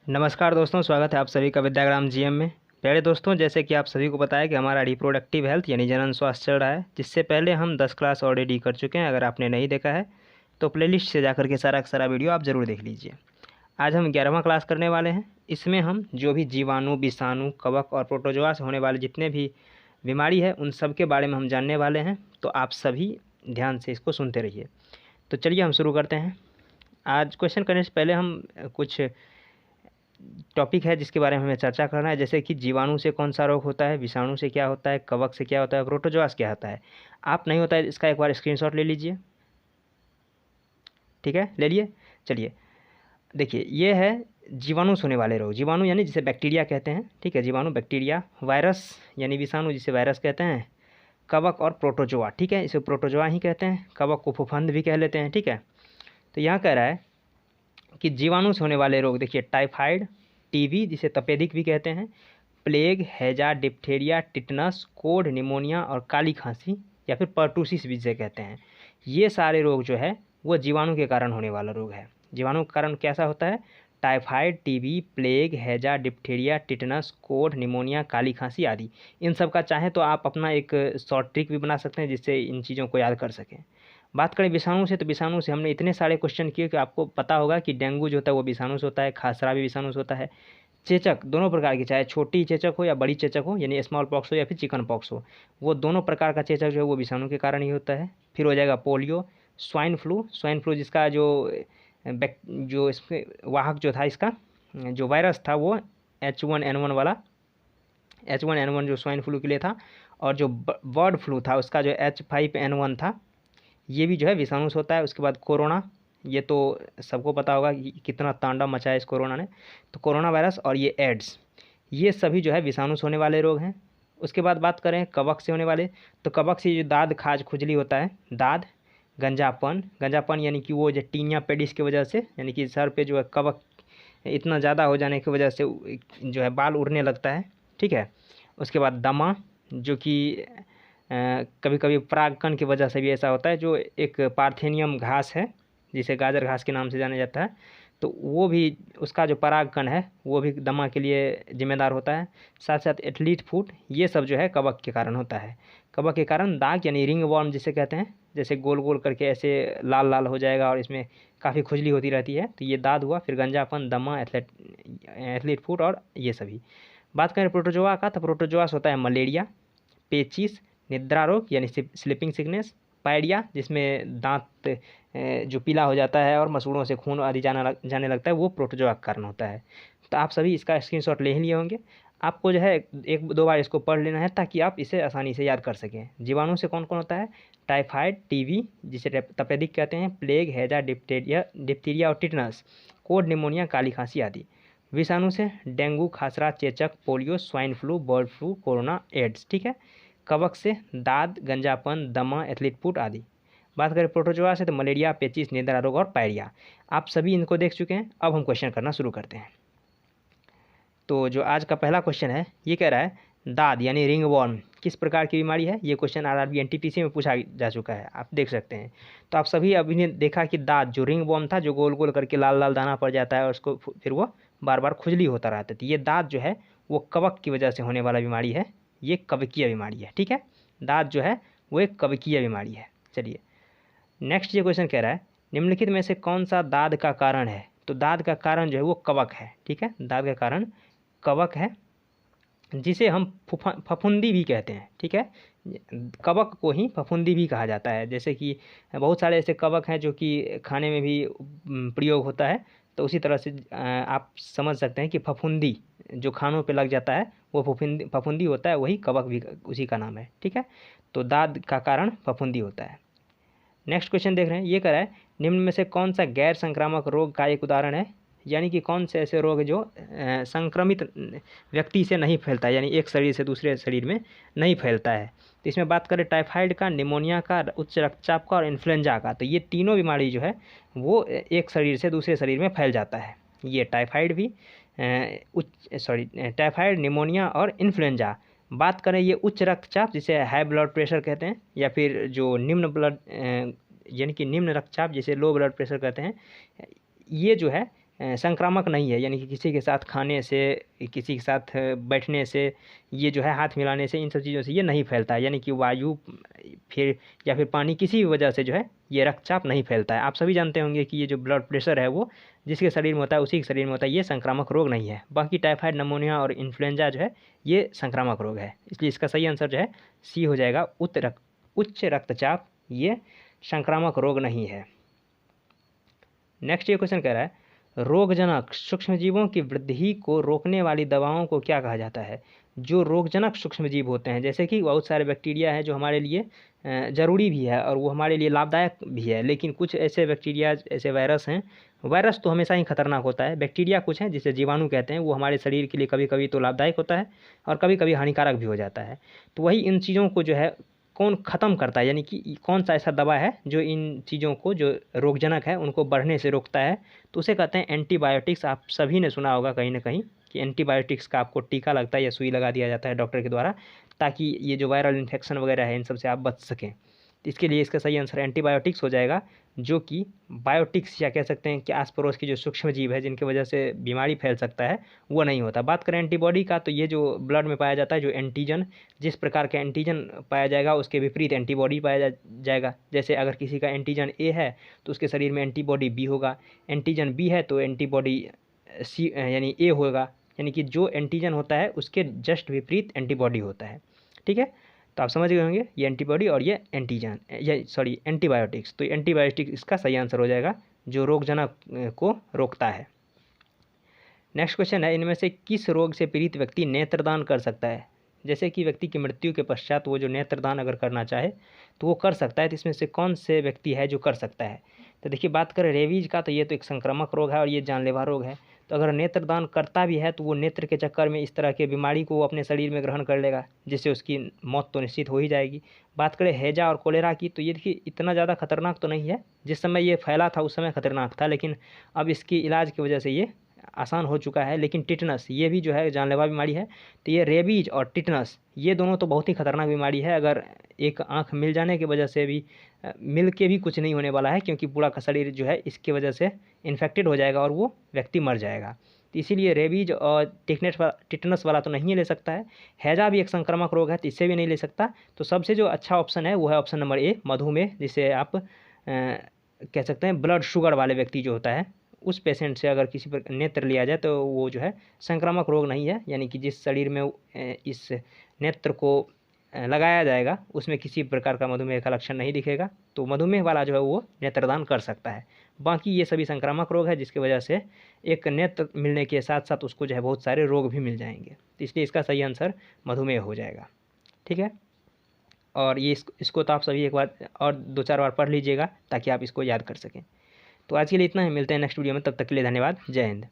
नमस्कार दोस्तों, स्वागत है आप सभी का विद्याग्राम जीएम में। प्यारे दोस्तों, जैसे कि आप सभी को पता है कि हमारा रिप्रोडक्टिव हेल्थ यानी जनन स्वास्थ्य चल रहा है, जिससे पहले हम 10 क्लास ऑलरेडी कर चुके हैं। अगर आपने नहीं देखा है तो प्लेलिस्ट से जाकर के सारा का सारा वीडियो आप ज़रूर देख लीजिए। आज हम 11वां क्लास करने वाले हैं। इसमें हम जो भी जीवाणु, विषाणु, कवक और प्रोटोजोआ से होने वाले जितने भी बीमारी है उन सब के बारे में हम जानने वाले हैं। तो आप सभी ध्यान से इसको सुनते रहिए। तो चलिए हम शुरू करते हैं। आज क्वेश्चन करने से पहले हम कुछ टॉपिक है जिसके बारे में हमें चर्चा करना है, जैसे कि जीवाणु से कौन सा रोग होता है, विषाणु से क्या होता है, कवक से क्या होता है, प्रोटोजोआ से क्या होता है। आप नहीं होता है इसका एक बार स्क्रीनशॉट ले लीजिए। ठीक है, ले लिए। चलिए देखिए, ये है जीवाणु से होने वाले रोग। जीवाणु यानी जिसे बैक्टीरिया कहते हैं। ठीक है, जीवाणु बैक्टीरिया। वायरस यानी विषाणु जिसे वायरस कहते हैं। कवक और प्रोटोजोआ। ठीक है, इसे प्रोटोजोआ ही कहते हैं। कवक को फफूंद भी कह लेते हैं। ठीक है, तो यहाँ कह रहा है कि जीवाणु से होने वाले रोग, देखिए टाइफाइड, टीबी जिसे तपेदिक भी कहते हैं, प्लेग, हैजा, डिप्थेरिया, टिटनस, कोढ़, निमोनिया और काली खांसी या फिर पर्टूसिस भी जिसे कहते हैं, ये सारे रोग जो है वो जीवाणु के कारण होने वाला रोग है। जीवाणु के कारण कैसा होता है? टाइफाइड, टीबी, प्लेग, हैजा, डिप्थेरिया, टिटनस, कोढ़, निमोनिया, काली खांसी आदि। इन सब का चाहे तो आप अपना एक शॉर्ट ट्रिक भी बना सकते हैं जिससे इन चीज़ों को याद कर सकें। बात करें विषाणु से, तो विषाणु से हमने इतने सारे क्वेश्चन किए कि आपको पता होगा कि डेंगू जो होता है वो विषाणु से होता है, खसरा भी विषाणु से होता है, चेचक दोनों प्रकार की, चाहे छोटी चेचक हो या बड़ी चेचक हो यानी स्मॉल पॉक्स हो या फिर चिकन पॉक्स हो, वो दोनों प्रकार का चेचक जो है वो विषाणु के कारण ही होता है। फिर हो जाएगा पोलियो, स्वाइन फ्लू जिसका जो इसके वाहक जो था, इसका जो वायरस था वो H1N1 वाला, H1N1 जो स्वाइन फ्लू के लिए था। और जो बर्ड फ्लू था उसका जो H5N1 था, ये भी जो है विषाणु से होता है। उसके बाद कोरोना, ये तो सबको पता होगा कि कितना तांडव मचाया इस कोरोना ने। तो कोरोना वायरस और ये एड्स, ये सभी जो है विषाणु से होने वाले रोग हैं। उसके बाद बात करें कवक से होने वाले, तो कवक से जो दाद, खाज, खुजली होता है, दाद, गंजापन यानी कि वो जो टीनिया पेडिस की वजह से, यानी कि सर पे जो है कवक इतना ज़्यादा हो जाने की वजह से जो है बाल उड़ने लगता है। ठीक है, उसके बाद दमा, जो कि कभी कभी परागकण की वजह से भी ऐसा होता है। जो एक पार्थेनियम घास है जिसे गाजर घास के नाम से जाना जाता है, तो वो भी, उसका जो परागकण है वो भी दमा के लिए जिम्मेदार होता है। साथ साथ एथलीट फुट, ये सब जो है कवक के कारण होता है। कवक के कारण दाग यानी रिंग वॉर्म जिसे कहते हैं, जैसे गोल गोल करके ऐसे लाल लाल हो जाएगा और इसमें काफ़ी खुजली होती रहती है, तो ये दाद हुआ। फिर गंजापन, दमा, एथलीट फुट और ये सभी। बात करें प्रोटोजोआ का, तो प्रोटोजोआ से होता है मलेरिया, पेचिस, निद्रा रोग यानी स्लीपिंग सिकनेस, पायरिया जिसमें दांत जो पीला हो जाता है और मसूड़ों से खून आदि जाने लगता है, वो प्रोटोजोआ का कारण होता है। तो आप सभी इसका स्क्रीनशॉट ले ही लिए होंगे। आपको जो है एक दो बार इसको पढ़ लेना है ताकि आप इसे आसानी से याद कर सकें। जीवाणु से कौन कौन होता है? टाइफाइड, टीबी जिसे तपेदिक कहते हैं, प्लेग, हैजा, डिप्थीरिया और टिटनस, कोढ़, निमोनिया, काली खांसी आदि। विषाणु से डेंगू, खसरा, चेचक, polio, swine flu, bird flu, corona, AIDS. ठीक है, कवक से दाद, गंजापन, दमा, एथलीट फुट आदि। बात करें प्रोटोजोआ से, तो मलेरिया, पेचिस, निद्रा रोग और पायरिया। आप सभी इनको देख चुके हैं। अब हम क्वेश्चन करना शुरू करते हैं। तो जो आज का पहला क्वेश्चन है, ये कह रहा है दाद यानी रिंग वॉर्म किस प्रकार की बीमारी है। ये क्वेश्चन आरआरबी एनटीपीसी में पूछा जा चुका है, आप देख सकते हैं। तो आप सभी अभी ने देखा कि दाद जो रिंग वॉर्म था, जो गोल गोल करके लाल लाल दाना पड़ जाता है और उसको फिर वो बार बार खुजली होता रहता है, तो ये दाद जो है वो कवक की वजह से होने वाला बीमारी है। ये कवकीय बीमारी है। ठीक है, दाद जो है वो एक कवकीय बीमारी है। चलिए नेक्स्ट ये क्वेश्चन कह रहा है निम्नलिखित में से कौन सा दाद का कारण है। तो दाद का कारण जो है वो कवक है। ठीक है, दाद का कारण कवक है, जिसे हम फफूंदी भी कहते हैं। ठीक है, कवक को ही फफूंदी भी कहा जाता है। जैसे कि बहुत सारे ऐसे कवक हैं जो कि खाने में भी प्रयोग होता है, तो उसी तरह से आप समझ सकते हैं कि फफूंदी जो खानों पे लग जाता है वो फफूंदी होता है, वही कवक भी उसी का नाम है। ठीक है, तो दाद का कारण फफूंदी होता है। नेक्स्ट क्वेश्चन देख रहे हैं, ये कह रहा है निम्न में से कौन सा गैर संक्रामक रोग का एक उदाहरण है। यानी कि कौन से ऐसे रोग जो संक्रमित व्यक्ति से नहीं फैलता है, यानी एक शरीर से दूसरे शरीर में नहीं फैलता है। तो इसमें बात करें टाइफाइड का, निमोनिया का, उच्च रक्तचाप का और इन्फ्लुएंजा का, तो ये तीनों बीमारी जो है वो एक शरीर से दूसरे शरीर में फैल जाता है। ये टाइफाइड भी टाइफाइड, निमोनिया और इन्फ्लुएंजा। बात करें ये उच्च रक्तचाप जिसे हाई ब्लड प्रेशर कहते हैं, या फिर जो निम्न ब्लड यानी कि निम्न रक्तचाप जिसे लो ब्लड प्रेशर कहते हैं, ये जो है संक्रामक नहीं है, यानी कि किसी के साथ खाने से, किसी के साथ बैठने से, ये जो है हाथ मिलाने से, इन सब चीज़ों से ये नहीं फैलता है। यानी कि वायु फिर या फिर पानी, किसी भी वजह से जो है ये रक्तचाप नहीं फैलता है। आप सभी जानते होंगे कि ये जो ब्लड प्रेशर है वो जिसके शरीर में होता है उसी के शरीर में होता है, ये संक्रामक रोग नहीं है। बाकी टाइफाइड, नमोनिया और इन्फ्लुएंजा जो है ये संक्रामक रोग है। इसलिए इसका सही आंसर जो है सी हो जाएगा, उच्च रक्तचाप ये संक्रामक रोग नहीं है। नेक्स्ट ये क्वेश्चन कह रहा है, रोगजनक सूक्ष्मजीवों की वृद्धि को रोकने वाली दवाओं को क्या कहा जाता है? जो रोगजनक सूक्ष्मजीव होते हैं, जैसे कि बहुत सारे बैक्टीरिया हैं जो हमारे लिए ज़रूरी भी है और वो हमारे लिए लाभदायक भी है, लेकिन कुछ ऐसे बैक्टीरिया, ऐसे वायरस हैं, वायरस तो हमेशा ही खतरनाक होता है, बैक्टीरिया कुछ हैं जिसे जीवाणु कहते हैं, वो हमारे शरीर के लिए कभी कभी तो लाभदायक होता है और कभी कभी हानिकारक भी हो जाता है। तो वही इन चीज़ों को जो है कौन ख़त्म करता है, यानी कि कौन सा ऐसा दवा है जो इन चीज़ों को, जो रोगजनक है, उनको बढ़ने से रोकता है? तो उसे कहते हैं एंटीबायोटिक्स। आप सभी ने सुना होगा कहीं ना कहीं कि एंटीबायोटिक्स का आपको टीका लगता है या सुई लगा दिया जाता है डॉक्टर के द्वारा, ताकि ये जो वायरल इन्फेक्शन वगैरह है इन सब से आप बच सकें। तो इसके लिए इसका सही आंसर एंटीबायोटिक्स हो जाएगा, जो कि बायोटिक्स या कह सकते हैं कि आस पड़ोस की जो सूक्ष्म जीव है जिनकी वजह से बीमारी फैल सकता है वो नहीं होता। बात करें एंटीबॉडी का, तो ये जो ब्लड में पाया जाता है, जो एंटीजन, जिस प्रकार का एंटीजन पाया जाएगा उसके विपरीत एंटीबॉडी पाया जाएगा। जैसे अगर किसी का एंटीजन ए है तो उसके शरीर में एंटीबॉडी बी होगा, एंटीजन बी है तो एंटीबॉडी सी यानी ए होगा, यानी कि जो एंटीजन होता है उसके जस्ट विपरीत एंटीबॉडी होता है। ठीक है, तो आप समझ गए होंगे ये एंटीबॉडी और ये एंटीजन, ये सॉरी एंटीबायोटिक्स। तो एंटीबायोटिक्स इसका सही आंसर हो जाएगा, जो रोगजनक को रोकता है। नेक्स्ट क्वेश्चन है, इनमें से किस रोग से पीड़ित व्यक्ति नेत्रदान कर सकता है? जैसे कि व्यक्ति की मृत्यु के पश्चात वो जो नेत्रदान अगर करना चाहे तो वो कर सकता है, तो इसमें से कौन से व्यक्ति है जो कर सकता है? तो देखिए, बात करें रेबीज का, तो ये तो एक संक्रामक रोग है और ये जानलेवा रोग है। तो अगर नेत्रदान करता भी है तो वो नेत्र के चक्कर में इस तरह के बीमारी को वो अपने शरीर में ग्रहण कर लेगा, जिससे उसकी मौत तो निश्चित हो ही जाएगी। बात करें हैजा और कोलेरा की, तो ये देखिए इतना ज़्यादा खतरनाक तो नहीं है, जिस समय ये फैला था उस समय खतरनाक था, लेकिन अब इसकी इलाज की वजह से ये आसान हो चुका है। लेकिन टिटनस, ये भी जो है जानलेवा बीमारी है। तो ये रेबीज और टिटनस, ये दोनों तो बहुत ही खतरनाक बीमारी है। अगर एक आंख मिल जाने की वजह से भी, मिल के भी कुछ नहीं होने वाला है, क्योंकि पूरा का शरीर जो है इसकी वजह से इन्फेक्टेड हो जाएगा और वो व्यक्ति मर जाएगा। तो इसीलिए रेबीज और टिटनस वाला तो नहीं ले सकता है। हैजा भी एक संक्रामक रोग है तो इससे भी नहीं ले सकता। तो सबसे जो अच्छा ऑप्शन है वो है ऑप्शन नंबर ए, मधुमेह, जिसे आप कह सकते हैं ब्लड शुगर वाले व्यक्ति जो होता है, उस पेशेंट से अगर किसी पर नेत्र लिया जाए तो वो जो है संक्रामक रोग नहीं है, यानी कि जिस शरीर में इस नेत्र को लगाया जाएगा उसमें किसी प्रकार का मधुमेह का लक्षण नहीं दिखेगा, तो मधुमेह वाला जो है वो नेत्रदान कर सकता है। बाकी ये सभी संक्रामक रोग है जिसकी वजह से एक नेत्र मिलने के साथ साथ उसको जो है बहुत सारे रोग भी मिल जाएंगे, तो इसलिए इसका सही आंसर मधुमेह हो जाएगा। ठीक है, और ये इसको तो आप सभी एक बार और 2-4 बार पढ़ लीजिएगा ताकि आप इसको याद कर सकें। तो आज के लिए इतना ही, मिलते हैं नेक्स्ट वीडियो में, तब तक के लिए धन्यवाद, जय हिंद।